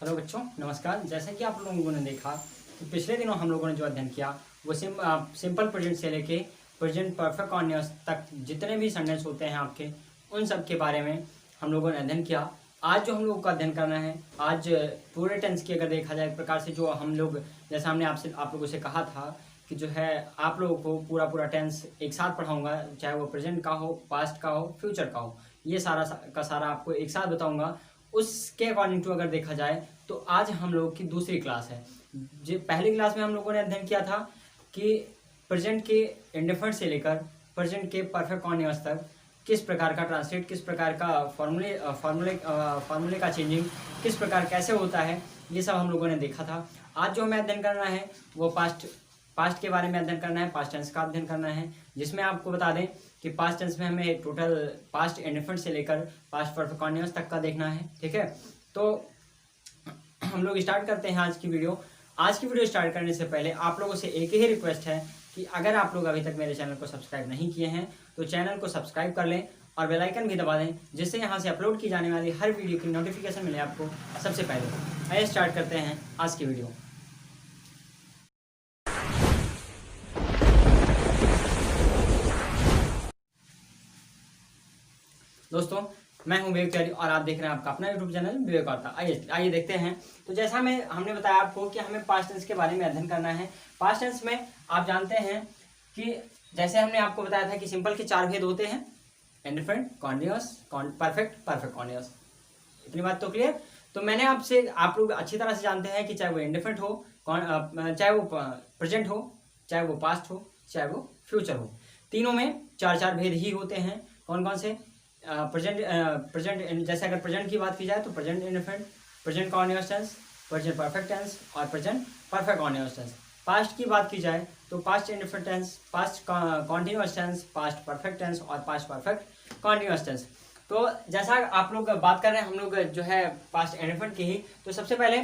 Hello बच्चों, नमस्कार। जैसा कि आप लोगों ने देखा कि पिछले दिनों हम लोगों ने जो अध्ययन किया वो सिंपल प्रेजेंट से लेके प्रेजेंट परफेक्ट कॉन्टिन्यूअस तक जितने भी सेंटेंस होते हैं आपके, उन सब के बारे में हम लोगों ने अध्ययन किया। आज जो हम लोगों का अध्ययन करना है, आज पूरे टेंस की अगर देखा जाए एक प्रकार से, जो हम लोग जैसा हमने आप लोगों से कहा था कि जो है आप लोगों को पूरा टेंस एक साथ पढ़ाऊंगा, चाहे वो प्रेजेंट का हो, पास्ट का हो, फ्यूचर का हो, ये सारा का सारा आपको एक साथ बताऊंगा। उसके अकॉर्डिंग टू अगर देखा जाए तो आज हम लोगों की दूसरी क्लास है। जो पहली क्लास में हम लोगों ने अध्ययन किया था कि प्रेजेंट के इंडिफरेंट से लेकर प्रेजेंट के परफेक्ट कॉन्टिन्यूअस तक किस प्रकार का ट्रांसलेट, किस प्रकार का फॉर्मूले का चेंजिंग किस प्रकार कैसे होता है, ये सब हम लोगों ने देखा था। आज जो हमें अध्ययन करना है वो पास्ट के बारे में अध्ययन करना है, पास्ट टेंस का अध्ययन करना है, जिसमें आपको बता दें कि पास्ट टेंस में हमें टोटल पास्ट इंडिफरेंट से लेकर पास्ट परफेक्ट कॉन्टिन्यूअस तक का देखना है। ठीक है, तो हम लोग स्टार्ट करते हैं आज की वीडियो। आज की वीडियो स्टार्ट करने से पहले आप लोगों से एक ही रिक्वेस्ट है कि अगर आप लोग अभी तक मेरे चैनल को सब्सक्राइब नहीं किए हैं तो चैनल को सब्सक्राइब कर लें और बेल आइकन भी दबा दें, जिससे यहाँ से अपलोड की जाने वाली हर वीडियो की नोटिफिकेशन मिले आपको सबसे पहले। आइए स्टार्ट करते हैं आज की वीडियो। दोस्तों, मैं हूं विवेक तिवारी और आप देख रहे हैं आपका अपना यूट्यूब चैनल विवेक वार्ता। आइए देखते हैं। तो जैसा हमने बताया आपको कि हमें पास्ट टेंस के बारे में अध्ययन करना है। पास्ट टेंस में आप जानते हैं कि जैसे हमने आपको बताया था कि सिंपल के 4 भेद होते हैं: indifferent, continuous, perfect, perfect continuous. इतनी बात तो क्लियर। तो मैंने आपसे, आप लोग अच्छी तरह से जानते हैं कि चाहे वो इंडिफरेंट हो, चाहे वो प्रेजेंट हो, चाहे वो पास्ट हो, चाहे वो फ्यूचर हो, तीनों में 4 भेद ही होते हैं। कौन कौन से? प्रेजेंट जैसे अगर प्रेजेंट की बात की जाए तो present indefinite, present continuous tense, present perfect tense और present perfect continuous tense. Past की बात की जाए तो past indefinite tense, past continuous tense, past perfect tense और पास्ट परफेक्ट कॉन्टिन्यूअस टेंस। तो जैसा आप लोग बात कर रहे हैं, हम लोग जो है पास्ट इंडिफरेंट की ही, तो सबसे पहले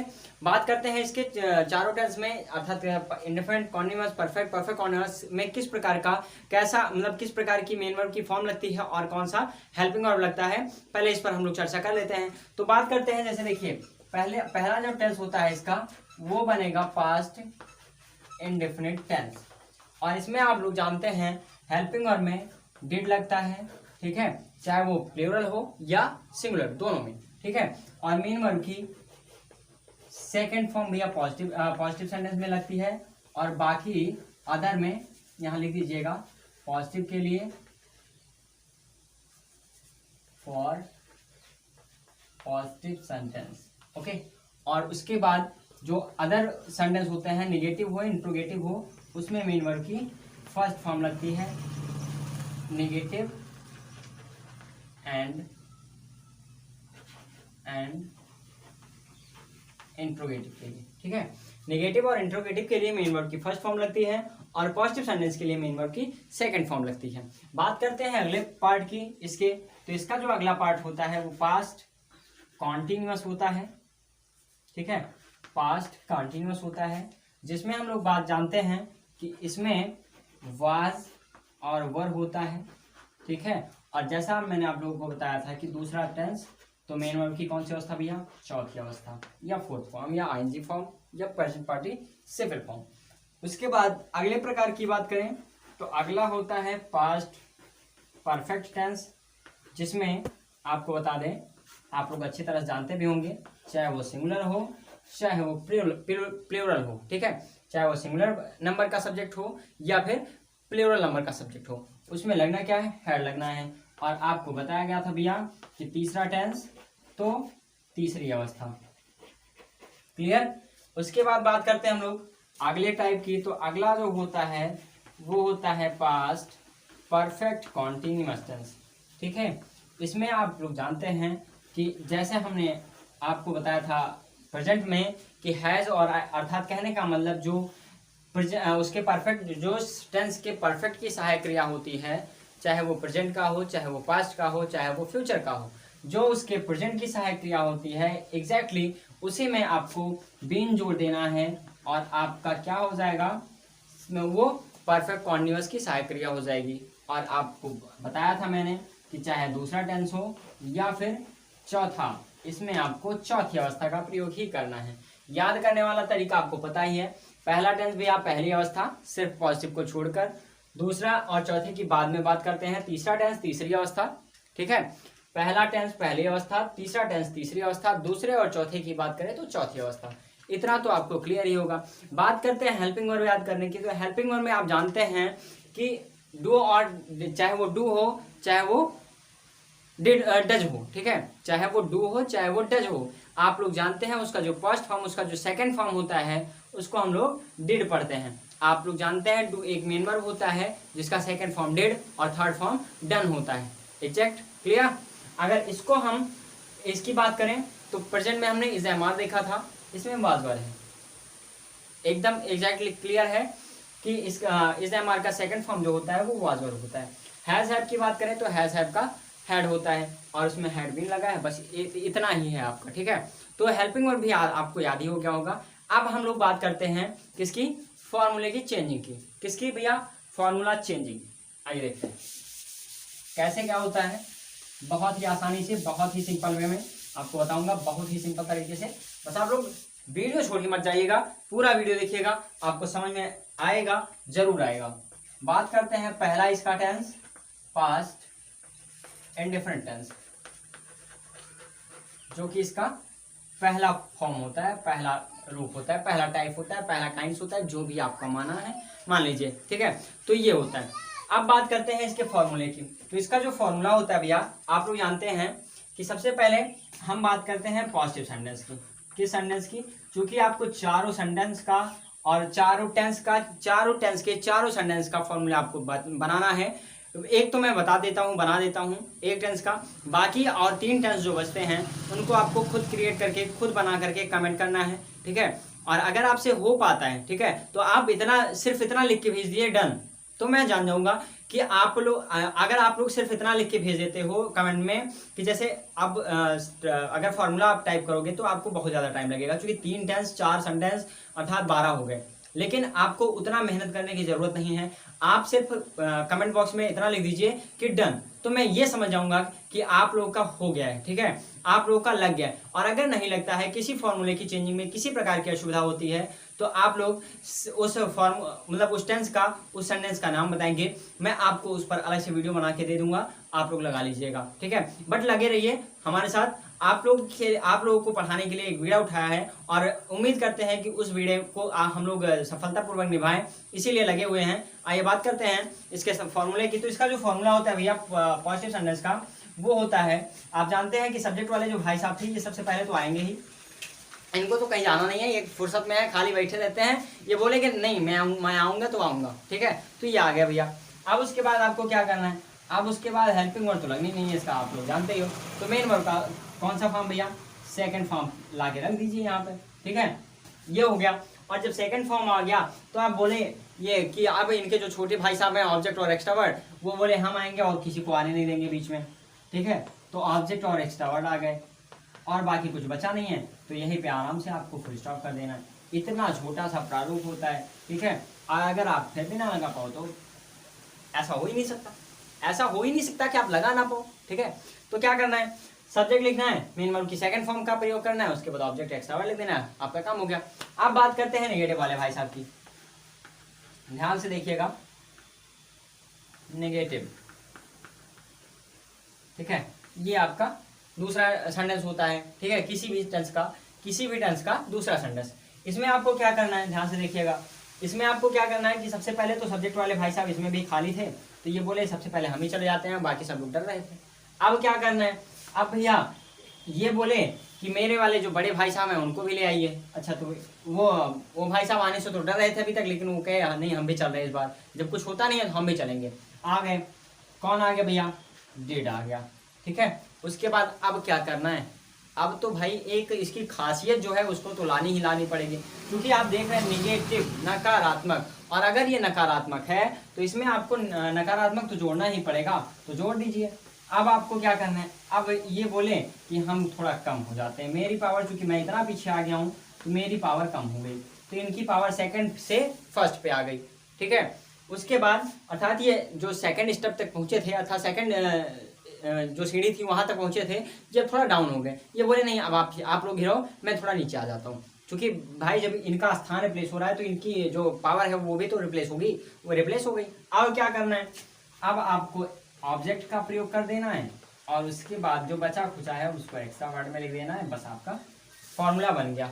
बात करते हैं इसके चारों टेंस में, अर्थात indifferent, continuous, perfect, perfect continuous में किस प्रकार का कैसा, मतलब किस प्रकार की मेन वर्ब की फॉर्म लगती है और कौन सा हेल्पिंग वर्ब लगता है, पहले इस पर हम लोग चर्चा कर लेते हैं। तो बात करते हैं, जैसे देखिए पहला जो टेंस होता है इसका वो बनेगा पास्ट इंडेफिनिट टेंस, और इसमें आप लोग जानते हैं हेल्पिंग वर्ब में डिड लगता है। ठीक है, चाहे वो प्लूरल हो या सिंगुलर, दोनों में। ठीक है, और मेन वर्ब की सेकंड फॉर्म भी पॉजिटिव सेंटेंस में लगती है, और बाकी अदर में यहां लिख दीजिएगा पॉजिटिव के लिए फॉर पॉजिटिव सेंटेंस। ओके, और उसके बाद जो अदर सेंटेंस होते हैं, निगेटिव हो, इंट्रोगेटिव हो, उसमें मेन वर्ब की फर्स्ट फॉर्म लगती है निगेटिव एंड इंट्रोगेटिव के लिए। ठीक है, नेगेटिव और इंट्रोगेटिव के लिए मेन वर्ब की फर्स्ट फॉर्म लगती है और पॉजिटिव सेंटेंस के लिए मेन वर्ब की सेकंड फॉर्म लगती है। बात करते हैं अगले पार्ट की इसके। तो इसका जो अगला पार्ट होता है वो पास्ट कॉन्टिन्यूअस होता है। ठीक है, पास्ट कॉन्टिन्यूअस होता है, जिसमें हम लोग बात जानते हैं कि इसमें वाज और वर होता है। ठीक है, और जैसा मैंने आप लोगों को बताया था कि दूसरा टेंस तो मेन वर्ब की कौन सी अवस्था भैया? चौथी अवस्था, या फोर्थ फॉर्म, या आईएनजी फॉर्म, या प्रेजेंट पार्टिसिपल फॉर्म। उसके बाद अगले प्रकार की बात करें तो अगला होता है पास्ट परफेक्ट टेंस, जिसमें आपको बता दें, आप लोग अच्छी तरह जानते भी होंगे, चाहे वो सिंगुलर हो चाहे वो प्लूरल हो। ठीक है, चाहे वो सिंगुलर नंबर का सब्जेक्ट हो या फिर प्लूरल नंबर का सब्जेक्ट हो, उसमें लगना क्या है? हेड लगना है। और आपको बताया गया था भैया कि तीसरा टेंस तो तीसरी अवस्था। क्लियर। उसके बाद बात करते हैं हम लोग अगले टाइप की। तो अगला जो होता है वो होता है पास्ट परफेक्ट कॉन्टिन्यूअस टेंस। ठीक है, इसमें आप लोग जानते हैं कि जैसे हमने आपको बताया था प्रेजेंट में कि हैज और अर्थात कहने का मतलब जो उसके परफेक्ट, जो टेंस के परफेक्ट की सहायक क्रिया होती है, चाहे वो प्रेजेंट का हो, चाहे वो पास्ट का हो, चाहे वो फ्यूचर का हो, जो उसके प्रेजेंट की सहायक क्रिया होती है एग्जैक्टली उसी में आपको बीन जोड़ देना है और आपका क्या हो जाएगा? वो परफेक्ट कॉन्टिन्यूअस की सहायक क्रिया हो जाएगी। और आपको बताया था मैंने कि चाहे दूसरा टेंस हो या फिर चौथा, इसमें आपको चौथी अवस्था का प्रयोग ही करना है। याद करने वाला तरीका आपको पता ही है। पहला टेंस भी आप पहली अवस्था सिर्फ पॉजिटिव को छोड़कर, दूसरा और चौथे की बाद में बात करते हैं, तीसरा टेंस तीसरी अवस्था, ठीक है। पहला टेंस पहली अवस्था, तीसरा टेंस तीसरी अवस्था, दूसरे और चौथे की बात करें तो चौथी अवस्था। इतना तो आपको क्लियर ही होगा। बात करते हैं हेल्पिंग वर्ब याद करने की। तो हेल्पिंग वर्ब में आप जानते हैं कि डू और चाहे वो डू हो चाहे वो डिड डज हो, ठीक है, चाहे वो डू हो चाहे वो डज हो, आप लोग जानते हैं उसका जो फर्स्ट फॉर्म उसका जो सेकंड फॉर्म होता है उसको हम लोग डिड पढ़ते हैं। आप लोग जानते हैं डू एक मेन वर्ब होता है जिसका सेकंड फॉर्म डिड और थर्ड फॉर्म डन होता है। Exact clear. अगर इसको हम इसकी बात करें तो प्रेजेंट में हमने इज़ देखा था, इसमें वाज वर है। एकदम एग्जैक्टली क्लियर है कि इस इज़ का सेकंड फॉर्म जो होता है वो वाज वर होता है। हैज हैव की बात करें तो हैज हैव का हैड होता है और उसमें हैड भी लगा है, बस इतना ही है आपका, ठीक है। तो हेल्पिंग वर्ब भी आपको याद ही हो गया होगा। अब हम लोग बात करते हैं किसकी, फॉर्मूले की चेंजिंग की। किसकी भैया, फॉर्मूला चेंजिंग। आइए देखते हैं कैसे क्या होता है। बहुत ही आसानी से, बहुत ही सिंपल वे में आपको बताऊंगा, बहुत ही सिंपल तरीके से। बस आप लोग वीडियो छोड़ के मत जाइएगा, पूरा वीडियो देखिएगा, आपको समझ में आएगा, जरूर आएगा। बात करते हैं पहला इसका टेंस, पास्ट इंडिफरेंट टेंस, जो कि इसका पहला फॉर्म होता है, पहला रूप होता है, पहला टाइप होता है, पहला काइंड्स होता है, जो भी आपका माना है मान लीजिए, ठीक है। तो ये होता है। अब बात करते हैं इसके फॉर्मूले की। तो इसका जो फॉर्मूला होता है भैया, आप लोग जानते हैं कि सबसे पहले हम बात करते हैं पॉजिटिव सेंटेंस की। किस सेंटेंस की? क्योंकि आपको चारों सेंटेंस का और चारों टेंस के चारों सेंटेंस का फॉर्मूला आपको बनाना है। एक तो मैं बता देता हूँ, बना देता हूँ एक टेंस का, बाकी और 3 टेंस जो बचते हैं उनको आपको खुद क्रिएट करके, खुद बना करके कमेंट करना है, ठीक है। और अगर आपसे हो पाता है, ठीक है, तो आप सिर्फ इतना लिख के भेज दिए डन, तो मैं जान जाऊंगा कि आप लोग, अगर आप लोग सिर्फ इतना लिख के भेज देते हो कमेंट में कि जैसे अब अगर फॉर्मूला आप टाइप करोगे तो आपको बहुत ज़्यादा टाइम लगेगा, क्योंकि 3 टेंस 4 सेंटेंस अर्थात 12 हो गए। लेकिन आपको उतना मेहनत करने की जरूरत नहीं है। आप सिर्फ कमेंट बॉक्स में इतना लिख दीजिए कि डन, तो मैं ये समझ जाऊंगा कि आप लोगों का हो गया है, ठीक है, आप लोगों का लग गया है। और अगर नहीं लगता है, किसी फॉर्मूले की चेंजिंग में किसी प्रकार की असुविधा होती है, तो आप लोग उस मतलब उस टेंस का, उस सेंटेंस का नाम बताएंगे, मैं आपको उस पर अलग से वीडियो बना के दे दूंगा, आप लोग लगा लीजिएगा, ठीक है। बट लगे रहिए हमारे साथ। आप लोगों को पढ़ाने के लिए एक वीडियो उठाया है और उम्मीद करते हैं कि उस वीडियो को हम लोग सफलतापूर्वक निभाएं, इसीलिए लगे हुए हैं। आइए बात करते हैं इसके फॉर्मूले की। तो इसका जो फॉर्मूला होता है भैया पॉजिटिव सेंटेंस का, वो होता है, आप जानते हैं कि सब्जेक्ट वाले जो भाई साहब थे ये सबसे पहले तो आएंगे ही, इनको तो कहीं जाना नहीं है, ये फुर्सत में है, खाली बैठे रहते हैं। ये बोलेंगे नहीं मैं आऊँगा तो आऊँगा, ठीक है। तो ये आ गया भैया। अब उसके बाद आपको क्या करना है, अब उसके बाद हेल्पिंग वर्ब तो लगनी नहीं है इसका, आप लोग जानते ही हो। तो मेन वर्ब का कौन सा फॉर्म भैया, सेकंड फॉर्म ला के रख दीजिए यहाँ पे, ठीक है। ये हो गया। और जब सेकंड फॉर्म आ गया तो आप बोले ये कि अब इनके जो छोटे भाई साहब हैं ऑब्जेक्ट और एक्स्ट्रावर्ड, वो बोले हम आएंगे और किसी को आने नहीं देंगे बीच में, ठीक है। तो ऑब्जेक्ट और एक्स्ट्रावर्ड आ गए और बाकी कुछ बचा नहीं है, तो यहीं पे आराम से आपको फुल स्टॉप कर देना है। इतना छोटा सा प्रारूप होता है, ठीक है। और अगर आप फिर भी ना लगा पाओ तो ऐसा हो ही नहीं सकता, ऐसा हो ही नहीं सकता कि आप लगा ना पाओ, ठीक है। तो क्या करना है, सब्जेक्ट लिखना है, मेन वर्ब की सेकंड फॉर्म का प्रयोग करना है, उसके बाद ऑब्जेक्ट एक्स्ट्रावर्ड लिख देना है, आपका काम हो गया। अब बात करते हैं नेगेटिव वाले भाई साहब की, ध्यान से देखिएगा। नेगेटिव, ठीक है, ये आपका दूसरा सेंटेंस होता है, ठीक है, किसी भी टेंस का दूसरा सेंटेंस। इसमें आपको क्या करना है, ध्यान से देखिएगा। इसमें आपको क्या करना है कि सबसे पहले तो सब्जेक्ट वाले भाई साहब इसमें भी खाली थे, तो ये बोले सबसे पहले हम ही चले जाते हैं, बाकी सब लोग डर रहे थे। अब क्या करना है, अब भैया ये बोले कि मेरे वाले जो बड़े भाई साहब हैं उनको भी ले आइए। अच्छा, तो वो भाई साहब आने से तो डर रहे थे अभी तक, लेकिन वो कहे नहीं हम भी चल रहे हैं इस बार, जब कुछ होता नहीं है तो हम भी चलेंगे। आ गए, कौन आ गया भैया, डिड आ गया, ठीक है। उसके बाद अब क्या करना है, अब तो भाई एक इसकी खासियत जो है उसको तो लानी ही लानी पड़ेगी, क्योंकि आप देख रहे हैं निगेटिव, नकारात्मक, और अगर ये नकारात्मक है तो इसमें आपको नकारात्मक तो जोड़ना ही पड़ेगा, तो जोड़ दीजिए। अब आपको क्या करना है, अब ये बोले कि हम थोड़ा कम हो जाते हैं, मेरी पावर, चूंकि मैं इतना पीछे आ गया हूँ तो मेरी पावर कम हो गई, तो इनकी पावर सेकंड से फर्स्ट पे आ गई, ठीक है। उसके बाद अर्थात ये जो सेकंड स्टेप तक पहुंचे थे, अर्थात सेकंड जो सीढ़ी थी वहां तक पहुंचे थे, जब थोड़ा डाउन हो गए, ये बोले नहीं अब आप लोग गिराओ, मैं थोड़ा नीचे आ जाता हूँ। क्योंकि भाई जब इनका स्थान रिप्लेस हो रहा है तो इनकी जो पावर है वो भी तो रिप्लेस होगी, वो रिप्लेस हो गई। अब क्या करना है, अब आपको ऑब्जेक्ट का प्रयोग कर देना है और उसके बाद जो बचा खुचा है उसको एक्स्ट्रा वर्ड में लिख देना है, बस आपका फॉर्मूला बन गया।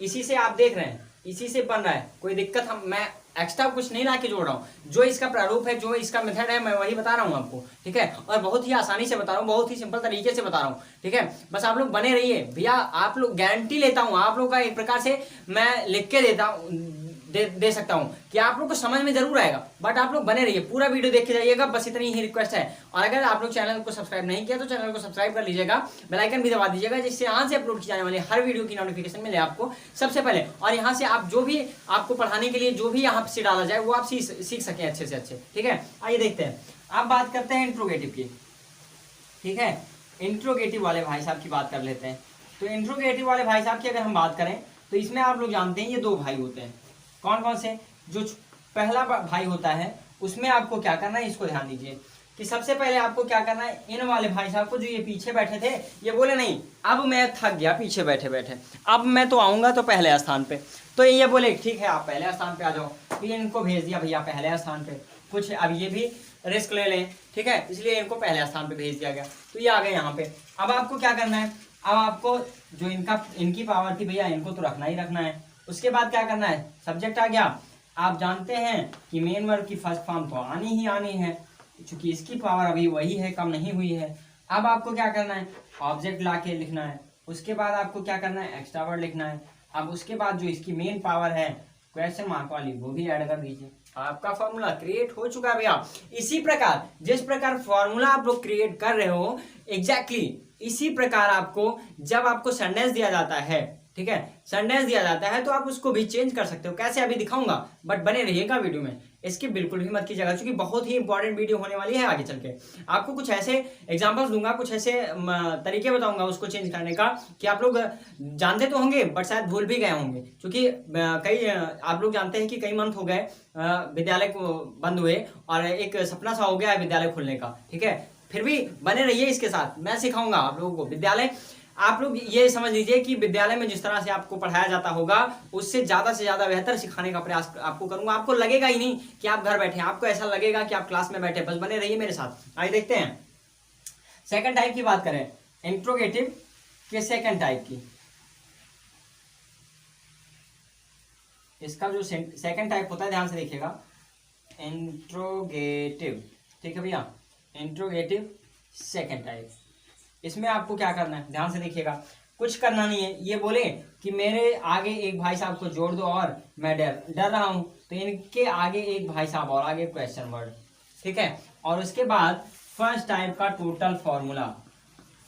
इसी से आप देख रहे हैं, इसी से बन रहा है, कोई दिक्कत मैं एक्स्ट्रा कुछ नहीं ला के जोड़ रहा हूँ, जो इसका प्रारूप है, जो इसका मेथड है, मैं वही बता रहा हूँ आपको, ठीक है। और बहुत ही आसानी से बता रहा हूँ, बहुत ही सिंपल तरीके से बता रहा हूँ, ठीक है। बस आप लोग बने रहिए भैया, आप लोग गारंटी लेता हूँ, आप लोग का एक प्रकार से मैं लिख के देता हूँ, दे सकता हूँ कि आप लोग को समझ में जरूर आएगा, बट आप लोग बने रहिए, पूरा वीडियो देख के जाइएगा, बस इतनी ही रिक्वेस्ट है। और अगर आप लोग चैनल को सब्सक्राइब नहीं किया तो चैनल को सब्सक्राइब कर लीजिएगा, बेल आइकन भी दबा दीजिएगा, जिससे यहाँ से अपलोड की जाने वाली हर वीडियो की नोटिफिकेशन मिले आपको सबसे पहले। और यहाँ से आप जो भी आपको पढ़ाने के लिए जो भी यहाँ से डाला जाए वो आप सीख सकें अच्छे से अच्छे, ठीक है। आइए देखते हैं, अब बात करते हैं इंट्रोगेटिव की, ठीक है। इंट्रोगेटिव वाले भाई साहब की बात कर लेते हैं। तो इंट्रोगेटिव वाले भाई साहब की अगर हम बात करें तो इसमें आप लोग जानते हैं ये दो भाई होते हैं। कौन कौन से? जो पहला भाई होता है उसमें आपको क्या करना है, इसको ध्यान दीजिए कि सबसे पहले आपको क्या करना है, इन वाले भाई साहब को जो ये पीछे बैठे थे, ये बोले नहीं अब मैं थक गया पीछे बैठे बैठे, अब मैं तो आऊंगा तो पहले स्थान पे। तो ये बोले ठीक है आप पहले स्थान पे आ जाओ, तो इनको भेज दिया भैया पहले स्थान पे। कुछ अब ये भी रिस्क ले लें, ठीक है, इसलिए इनको पहले स्थान पे भेज दिया गया। तो ये आ गए यहाँ पे। अब आपको क्या करना है, अब आपको जो इनकी पावर थी भैया इनको तो रखना ही रखना है। उसके बाद क्या करना है, सब्जेक्ट आ गया। आप जानते हैं कि मेन वर्ब की फर्स्ट फॉर्म तो आनी ही आनी है, क्योंकि इसकी पावर अभी वही है, कम नहीं हुई है। अब आपको क्या करना है, ऑब्जेक्ट ला के लिखना है। उसके बाद आपको क्या करना है, एक्स्ट्रा वर्ड लिखना है। अब उसके बाद जो इसकी मेन पावर है क्वेश्चन मार्क वाली, वो भी ऐड कर दीजिए। आपका फॉर्मूला क्रिएट हो चुका है भैया। इसी प्रकार जिस प्रकार फॉर्मूला आप लोग क्रिएट कर रहे हो, एग्जैक्टली इसी प्रकार आपको जब आपको सेंटेंस दिया जाता है, ठीक है, सेंटेंस दिया जाता है तो आप उसको भी चेंज कर सकते हो। कैसे अभी दिखाऊंगा, बट बने रहिएगा वीडियो में, इसकी बिल्कुल भी मत कीजिएगा, क्योंकि बहुत ही इंपॉर्टेंट वीडियो होने वाली है आगे चल के। आपको कुछ ऐसे एग्जांपल्स दूंगा, कुछ ऐसे तरीके बताऊंगा उसको चेंज करने का कि आप लोग जानते तो होंगे बट शायद भूल भी गए होंगे, क्योंकि कई आप लोग जानते हैं कि कई मंथ हो गए विद्यालय को बंद हुए और एक सपना सा हो गया है विद्यालय खुलने का, ठीक है। फिर भी बने रहिए इसके साथ, मैं सिखाऊंगा आप लोगों को विद्यालय। आप लोग ये समझ लीजिए कि विद्यालय में जिस तरह से आपको पढ़ाया जाता होगा उससे ज्यादा बेहतर सिखाने का प्रयास आपको करूंगा। आपको लगेगा ही नहीं कि आप घर बैठे हैं, आपको ऐसा लगेगा कि आप क्लास में बैठे। बस बने रहिए मेरे साथ। आइए देखते हैं सेकंड टाइप की बात करें, इंट्रोगेटिव के सेकंड टाइप की। इसका जो सेकंड टाइप होता है, ध्यान से देखिएगा, इंट्रोगेटिव, ठीक है भैया, इंट्रोगेटिव सेकंड टाइप। इसमें आपको क्या करना है, ध्यान से देखिएगा, कुछ करना नहीं है। ये बोले कि मेरे आगे एक भाई साहब को जोड़ दो और मैं डर रहा हूं, तो इनके आगे एक भाई साहब और आगे क्वेश्चन वर्ड, ठीक है। और उसके बाद फर्स्ट टाइप का total formula,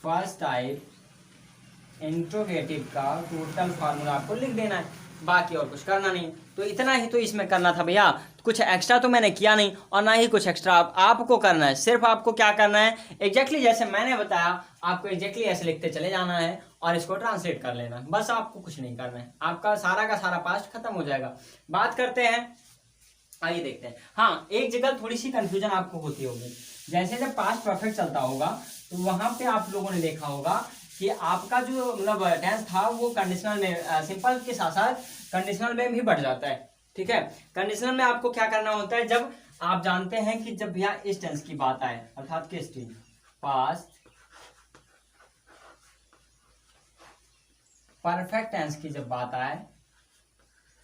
first type interrogative का टोटल फॉर्मूला आपको लिख देना है, बाकी और कुछ करना नहीं। तो इतना ही तो इसमें करना था भैया, कुछ एक्स्ट्रा तो मैंने किया नहीं और ना ही कुछ एक्स्ट्रा आपको करना है। सिर्फ आपको क्या करना है, एग्जैक्टली जैसे मैंने बताया आपको एग्जैक्टली ऐसे लिखते चले जाना है और इसको ट्रांसलेट कर लेना, बस आपको कुछ नहीं करना है, आपका सारा का सारा पास्ट खत्म हो जाएगा। बात करते हैं, आइए देखते हैं। हाँ, एक जगह थोड़ी सी कंफ्यूजन आपको होती होगी, जैसे जब पास्ट परफेक्ट चलता होगा तो वहां पे आप लोगों ने देखा होगा कि आपका जो मतलब टेंस था वो कंडीशनल में, सिंपल के साथ साथ कंडीशनल में भी बढ़ जाता है, ठीक है। कंडीशनल में आपको क्या करना होता है, जब आप जानते हैं कि जब भैया इस टेंस की बात आए, अर्थात किस टेंस, पास्ट परफेक्ट टेंस की जब बात आए,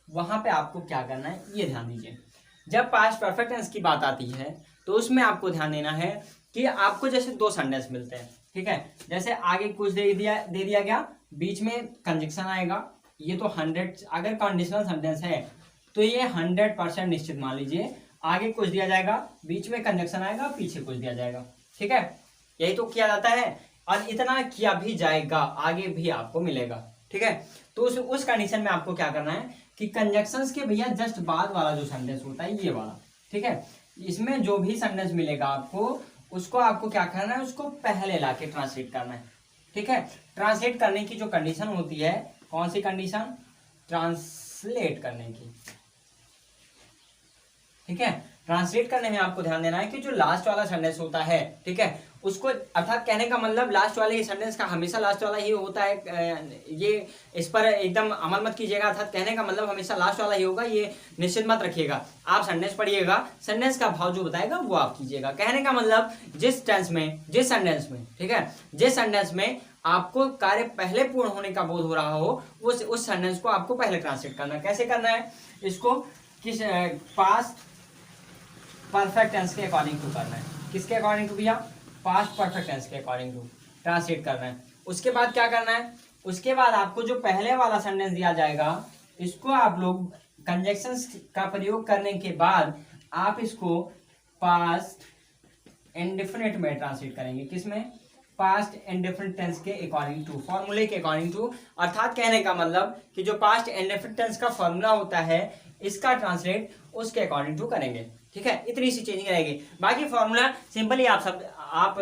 वहां पे आपको क्या करना है ये ध्यान दीजिए। जब पास्ट परफेक्ट टेंस की बात आती है तो उसमें आपको ध्यान देना है कि आपको जैसे दो सेंटेंस मिलते हैं, ठीक है। जैसे आगे कुछ दे दिया गया, बीच में कंजक्शन आएगा, ये तो 100, अगर कंडीशनल सेंटेंस है तो ये 100% निश्चित मान लीजिए। आगे कुछ दिया जाएगा, बीच में कंजक्शन आएगा, पीछे कुछ दिया जाएगा, ठीक है। यही तो किया जाता है और इतना किया भी जाएगा, आगे भी आपको मिलेगा, ठीक है। तो उस कंडीशन में आपको क्या करना है कि कंजक्शंस के भैया जस्ट बाद वाला जो सेंटेंस होता है ये वाला, ठीक है, इसमें जो भी सेंटेंस मिलेगा आपको, उसको आपको क्या करना है, उसको पहले लाके ट्रांसलेट करना है, ठीक है। ट्रांसलेट करने की जो कंडीशन होती है, कौन सी कंडीशन, ट्रांसलेट करने की, ठीक है। ट्रांसलेट करने में आपको ध्यान देना है कि जो लास्ट वाला सेंटेंस होता है, ठीक है, उसको, अर्थात कहने का मतलब लास्ट वाले सेंटेंस का हमेशा लास्ट वाला ही होता है, ये इस पर एकदम अमल मत कीजिएगा। अर्थात कहने का मतलब हमेशा लास्ट वाला ही होगा, ये निश्चित मत रखिएगा। आप सेंटेंस पढ़िएगा, सेंटेंस का भाव जो बताएगा वो आप कीजिएगा। कहने का मतलब जिस सेंटेंस में, ठीक है, जिस सेंटेंस में आपको कार्य पहले पूर्ण होने का बोध हो रहा हो, उस सेंटेंस को आपको पहले ट्रांसलेट करना है। कैसे करना है इसको? किस पास्ट परफेक्ट टेंस के अकॉर्डिंग टू करना है। किसके अकॉर्डिंग टू भैया? पास्ट परफेक्ट टेंस के अकॉर्डिंग टू ट्रांसलेट करना है। उसके बाद क्या करना है? उसके बाद आपको जो पहले वाला सेंटेंस दिया जाएगा, इसको आप लोग कंजक्शंस का प्रयोग करने के बाद आप इसको पास्ट इंडेफिनिट में ट्रांसलेट करेंगे। किसमें? पास्ट इंडेफिनिट टेंस के अकॉर्डिंग टू, फॉर्मूले के अकॉर्डिंग टू। अर्थात कहने का मतलब कि जो पास्ट इंडेफिनिट टेंस का फॉर्मूला होता है, इसका ट्रांसलेट उसके अकॉर्डिंग टू करेंगे। ठीक है, इतनी सी चेंजिंग रहेगी। बाकी फॉर्मूला सिंपली आप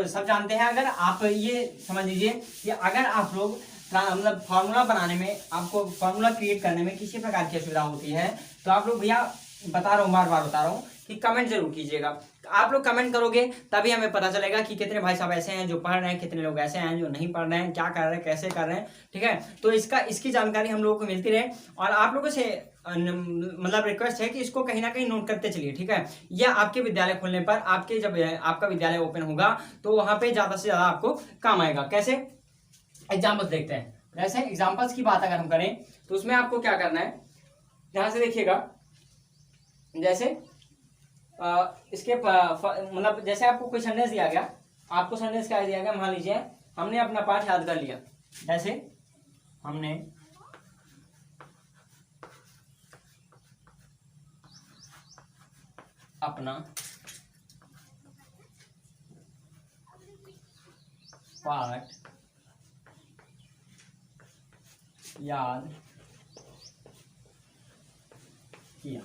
सब जानते हैं। अगर आप ये समझ लीजिए कि अगर आप लोग मतलब फॉर्मूला बनाने में, आपको फॉर्मूला क्रिएट करने में किसी प्रकार की असुविधा होती है, तो आप लोग भैया बता रहा हूँ, बार बार बता रहा हूँ कि कमेंट जरूर कीजिएगा। आप लोग कमेंट करोगे तभी हमें पता चलेगा कि कितने भाई साहब ऐसे हैं जो पढ़ रहे हैं, कितने लोग ऐसे हैं जो नहीं पढ़ रहे हैं, क्या कर रहे हैं, कैसे कर रहे हैं। ठीक है, तो इसकी जानकारी हम लोगों को मिलती रहे। और आप लोगों से मतलब रिक्वेस्ट है कि इसको कहीं ना कहीं नोट करते चलिए। ठीक है, या आपके विद्यालय खुलने पर, आपके जब आपका विद्यालय ओपन होगा तो वहां पे ज्यादा से ज्यादा आपको काम आएगा। कैसे? एग्जाम्पल्स देखते हैं। जैसे एग्जाम्पल्स की बात अगर हम करें तो उसमें आपको क्या करना है, ध्यान से देखिएगा। जैसे इसके मतलब जैसे आपको कोई सेंटेंस दिया गया, आपको सेंटेंस क्या दिया गया, मान लीजिए हमने अपना पाठ याद कर लिया। जैसे हमने अपना पाठ याद किया।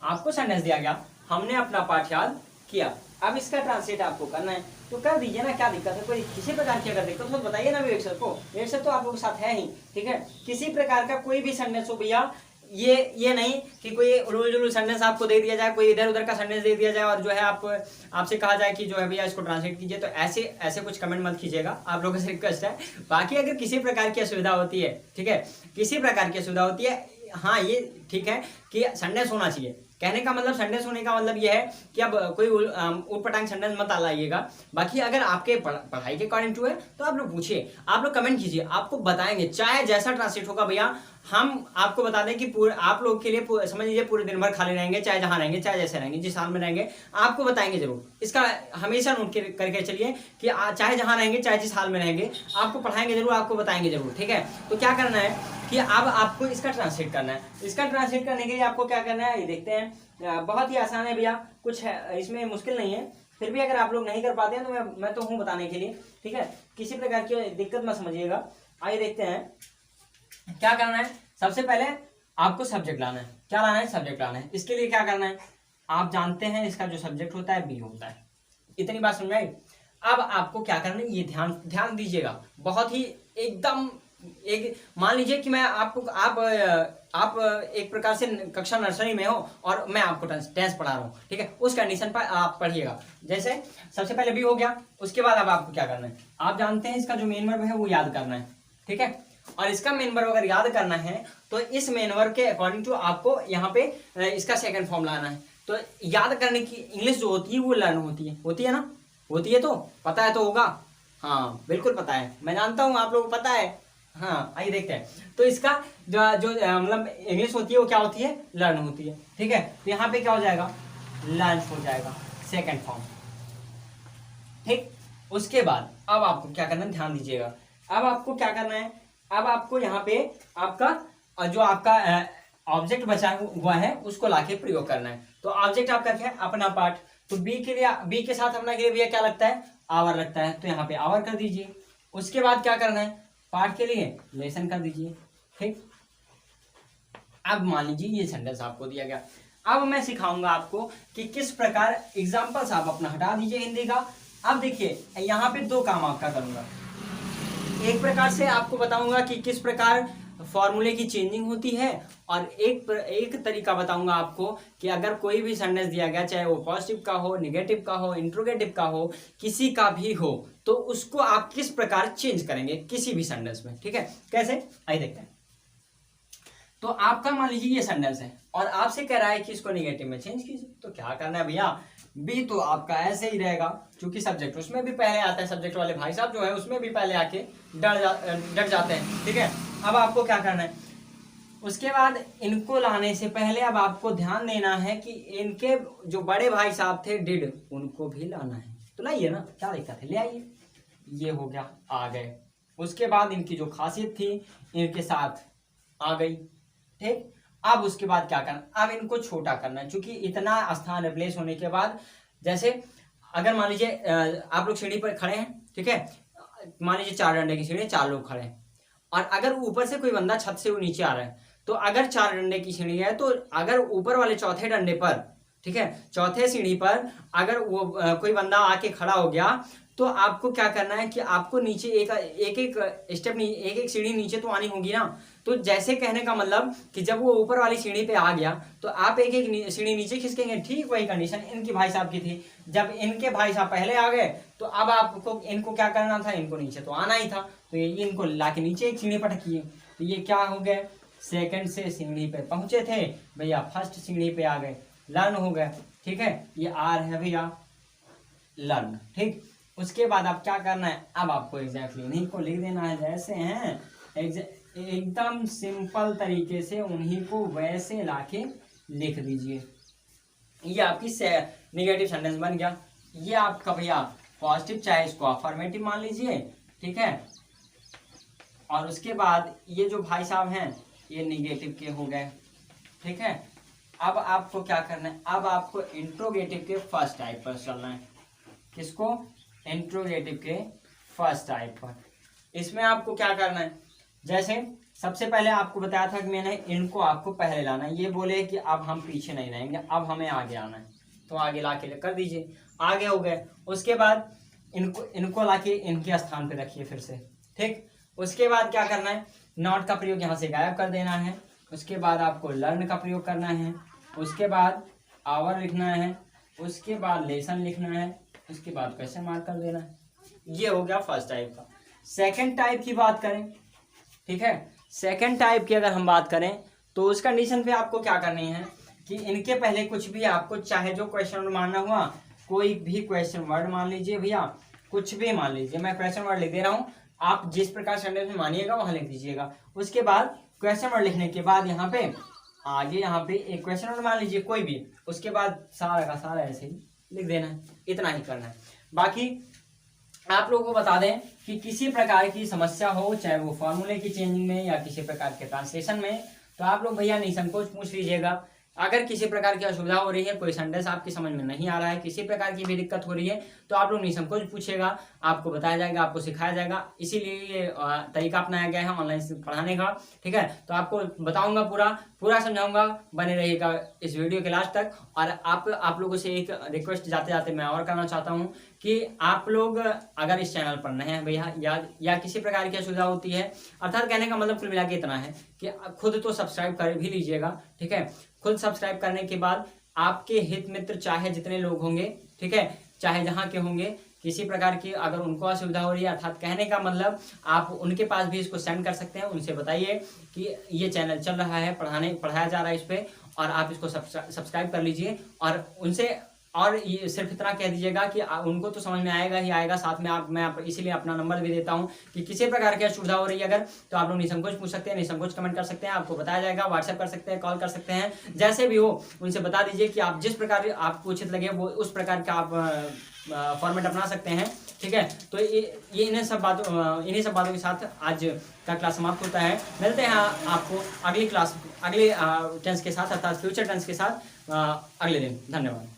आपको सेंटेंस दिया गया, हमने अपना पाठ याद किया। अब इसका ट्रांसलेट आपको करना है, तो कर दीजिए ना, क्या दिक्कत है? कोई किसी प्रकार की अगर दिक्कत हो तो बताइए ना विवेक सर को। विवेक सर तो आप लोगों के साथ है ही। ठीक है, किसी प्रकार का कोई भी सेंटेंस हो भैया, ये नहीं कि कोई उलूल जुलूल सेंटेंस आपको दे दिया जाए, कोई इधर उधर का सेंटेंस दे दिया जाए और जो है आपसे कहा जाए कि जो है भैया इसको ट्रांसलेट कीजिए, तो ऐसे कुछ कमेंट मत कीजिएगा। आप लोगों से रिक्वेस्ट है। बाकी अगर किसी प्रकार की असुविधा होती है, ठीक है, किसी प्रकार की असुविधा होती है, हाँ ये ठीक है कि सेंटेंस होना चाहिए। कहने का मतलब सेंटेंस होने का मतलब यह है कि अब कोई उटपटांग सेंटेंस मत लाइएगा। बाकी अगर आपके पढ़ाई के अकॉर्डिंग टू है तो आप लोग पूछिए, आप लोग कमेंट कीजिए, आपको बताएंगे। चाहे जैसा ट्रांसलेट होगा भैया, हम आपको बता दें कि पूरे आप लोग के लिए समझ लीजिए पूरे दिन भर खाली रहेंगे, चाहे जहां रहेंगे, चाहे जैसे रहेंगे, जिस हाल में रहेंगे, आपको बताएंगे जरूर। इसका हमेशा नोट करके चलिए कि चाहे जहां रहेंगे, चाहे जिस हाल में रहेंगे, आपको पढ़ाएंगे जरूर, आपको बताएंगे जरूर। ठीक है, तो क्या करना है कि अब आपको इसका ट्रांसलेट करना है। इसका ट्रांसलेट करने के लिए आपको क्या करना है, ये देखते हैं। बहुत ही आसान है भैया, कुछ है इसमें मुश्किल नहीं है। फिर भी अगर आप लोग नहीं कर पाते हैं तो मैं तो हूँ बताने के लिए। ठीक है, किसी प्रकार की दिक्कत मत समझिएगा। आइए देखते हैं क्या करना है। सबसे पहले आपको सब्जेक्ट लाना है। क्या लाना है? सब्जेक्ट लाना है। इसके लिए क्या करना है, आप जानते हैं इसका जो सब्जेक्ट होता है बी होता है। इतनी बात समझ आई। अब आपको क्या करना है, ये ध्यान दीजिएगा। बहुत ही एकदम मान लीजिए कि मैं आप एक प्रकार से कक्षा नर्सरी में हो और मैं आपको टेंस पढ़ा रहा हूँ। ठीक है, उस कंडीशन पर आप पढ़िएगा। जैसे सबसे पहले भी हो गया, उसके बाद अब आपको क्या करना है, आप जानते हैं इसका जो मेन वर्ब है वो याद करना है। ठीक है, और इसका मेन वर्ब अगर याद करना है तो इस मेन वर्ब के अकॉर्डिंग टू आपको यहाँ पे इसका सेकंड फॉर्म लाना है। तो याद करने की इंग्लिश जो होती है वो लर्न होती है ना, होती है, तो पता है तो होगा। हाँ बिल्कुल पता है, मैं जानता हूँ आप लोगों को पता है। हाँ आइए देखते हैं। तो इसका जो मतलब इंग्लिश होती है वो क्या होती है, लर्न होती है। ठीक है, तो यहाँ पे क्या हो जाएगा, लर्न हो जाएगा सेकंड फॉर्म। ठीक, उसके बाद अब आपको क्या करना है, ध्यान दीजिएगा। अब आपको क्या करना है, अब आपको यहाँ पे आपका जो आपका ऑब्जेक्ट बचा हुआ है उसको लाके प्रयोग करना है। तो ऑब्जेक्ट आपका क्या है, अपना पाठ। तो बी के लिए, बी के साथ अपना के लिए भैया क्या लगता है, आवर लगता है, तो यहाँ पे आवर कर दीजिए। उसके बाद क्या करना है, पाठ के लिए लेसन कर दीजिए। ठीक, अब मान लीजिए ये सेंटेंस आपको दिया गया। अब मैं सिखाऊंगा आपको कि किस प्रकार एग्जाम्पल्स आप अपना हटा दीजिए हिंदी का। अब देखिए यहाँ पे दो काम आपका करूंगा। एक प्रकार से आपको बताऊंगा कि किस प्रकार फॉर्मूले की चेंजिंग होती है। और एक तरीका बताऊंगा आपको कि अगर कोई भी सेंटेंस दिया गया, चाहे वो पॉजिटिव का हो, निगेटिव का हो, इंट्रोगेटिव का हो, किसी का भी हो, तो उसको आप किस प्रकार चेंज करेंगे किसी भी सेंटेंस में। ठीक है, कैसे, आइए देखते हैं। तो आपका मान लीजिए ये सेंटेंस है और आपसे कह रहा है कि इसको निगेटिव में चेंज कीजिए, तो क्या करना है भैया, बी तो आपका ऐसे ही रहेगा, क्योंकि सब्जेक्ट उसमें भी पहले आता है, सब्जेक्ट वाले भाई साहब जो है उसमें भी पहले आके डट जाते हैं। ठीक है, अब आपको क्या करना है, उसके बाद इनको लाने से पहले अब आपको ध्यान देना है कि इनके जो बड़े भाई साहब थे डिड, उनको भी लाना है। तो लाइए ना, क्या दिक्कत है, ले आइए। ये हो गया, आ गए। उसके बाद इनकी जो खासियत थी इनके साथ आ गई। ठीक, अब उसके बाद क्या करना, अब इनको छोटा करना है, क्योंकि इतना स्थान रिप्लेस होने के बाद, जैसे अगर मान लीजिए आप लोग सीढ़ी पर खड़े हैं, ठीक है, मान लीजिए 4 डंडे की सीढ़ी, 4 लोग खड़े हैं, और अगर ऊपर से कोई बंदा छत से नीचे आ रहा है, तो अगर 4 डंडे की सीढ़ी है, तो अगर ऊपर वाले चौथे डंडे पर, ठीक है, चौथे सीढ़ी पर अगर वो कोई बंदा आके खड़ा हो गया, तो आपको क्या करना है कि आपको नीचे एक स्टेप, एक एक सीढ़ी नीचे तो आनी होगी ना। तो जैसे कहने का मतलब कि जब वो ऊपर वाली सीढ़ी पे आ गया, तो आप एक एक सीढ़ी नीचे खिसकेंगे। ठीक वही कंडीशन इनकी भाई साहब की थी। जब इनके भाई साहब पहले आ गए, तो अब आपको इनको क्या करना था, इनको नीचे तो आना ही था, तो ये इनको लाके नीचे एक सीढ़ी पटकिए। तो ये क्या हो गए, सेकंड से सीढ़ी पे पहुंचे थे भैया, फर्स्ट सीढ़ी पे आ गए, लर्न हो गए। ठीक है, ये आर है भैया, लर्न। ठीक, उसके बाद आप क्या करना है, अब आपको एग्जैक्टली उन्हीं को लिख देना है जैसे हैं, एकदम सिंपल तरीके से उन्हीं को वैसे लाके लिख दीजिए। ये आपकी नेगेटिव सेंटेंस बन गया। ये आपका भैया पॉजिटिव, चाहे इसको अफर्मेटिव मान लीजिए। ठीक है, और उसके बाद ये जो भाई साहब हैं ये निगेटिव के हो गए। ठीक है, अब आपको क्या करना है, अब आपको इंट्रोगेटिव के फर्स्ट टाइप पर चलना है। किसको, इंट्रोगेटिव के फर्स्ट टाइप पर। इसमें आपको क्या करना है, जैसे सबसे पहले आपको बताया था कि मैंने इनको आपको पहले लाना है। ये बोले कि अब हम पीछे नहीं रहेंगे, अब हमें आगे आना है, तो आगे लाके कर दीजिए, आगे हो गए। उसके बाद इनको लाके इनके स्थान पे रखिए फिर से। ठीक, उसके बाद क्या करना है, नॉट का प्रयोग यहाँ से गायब कर देना है। उसके बाद आपको लर्न का प्रयोग करना है। उसके बाद आवर लिखना है। उसके बाद लेसन लिखना है। उसके बाद क्वेश्चन मार्क कर देना है। ये हो गया फर्स्ट टाइप का। सेकंड टाइप की बात करें, ठीक है, सेकंड टाइप की अगर हम बात करें, तो उस कंडीशन पे आपको क्या करनी है कि इनके पहले कुछ भी आपको, चाहे जो क्वेश्चन वर्ड मानना हुआ, कोई भी क्वेश्चन वर्ड मान लीजिए भैया, कुछ भी मान लीजिए, मैं क्वेश्चन वर्ड लिख दे रहा हूँ, आप जिस प्रकार सेंटेंस में मानिएगा वहां लिख दीजिएगा। उसके बाद क्वेश्चन वर्ड लिखने के बाद यहाँ पे आगे यहाँ पे एक क्वेश्चन वर्ड मान लीजिए कोई भी, उसके बाद सारा का सारा ऐसे ही लिख देना है। इतना ही करना है। बाकी आप लोगों को बता दें कि किसी प्रकार की समस्या हो, चाहे वो फॉर्मूले की चेंजिंग में या किसी प्रकार के ट्रांसलेशन में, तो आप लोग भैया निसंकोच पूछ लीजिएगा। अगर किसी प्रकार की असुविधा हो रही है, कोई सेंटेंस आपकी समझ में नहीं आ रहा है, किसी प्रकार की भी दिक्कत हो रही है, तो आप लोग निसंकोच पूछेगा, आपको बताया जाएगा, आपको सिखाया जाएगा। इसीलिए ये तरीका अपनाया गया है ऑनलाइन पढ़ाने का। ठीक है, तो आपको बताऊंगा, पूरा समझाऊंगा, बने रहिएगा इस वीडियो के लास्ट तक। और आप लोगों से एक रिक्वेस्ट जाते जाते मैं और करना चाहता हूँ कि आप लोग अगर इस चैनल पर नए हैं भैया, या किसी प्रकार की असुविधा होती है, अर्थात कहने का मतलब कुल मिला के इतना है कि खुद तो सब्सक्राइब कर भी लीजिएगा। ठीक है, खुद सब्सक्राइब करने के बाद आपके हित मित्र चाहे जितने लोग होंगे, ठीक है, चाहे जहाँ के होंगे, किसी प्रकार की अगर उनको असुविधा हो रही है, अर्थात कहने का मतलब आप उनके पास भी इसको सेंड कर सकते हैं। उनसे बताइए कि ये चैनल चल रहा है, पढ़ाया जा रहा है इस पे, और आप इसको सब्सक्राइब कर लीजिए। और उनसे और ये सिर्फ इतना कह दीजिएगा कि उनको तो समझ में आएगा ही आएगा। साथ में मैं इसीलिए अपना नंबर भी देता हूं कि किसी प्रकार की असुविधा हो रही है अगर, तो आप लोग निसंकोच पूछ सकते हैं, निसंकोच कमेंट कर सकते हैं, आपको बताया जाएगा। व्हाट्सएप कर सकते हैं, कॉल कर सकते हैं, जैसे भी हो उनसे बता दीजिए कि आप जिस प्रकार आपको उचित लगे वो उस प्रकार का आप फॉर्मेट अपना सकते हैं। ठीक है, तो ये इन्हीं सब बातों के साथ आज का क्लास समाप्त होता है। मिलते हैं आपको अगली क्लास, अगले टेंस के साथ, अर्थात फ्यूचर टेंस के साथ अगले दिन। धन्यवाद।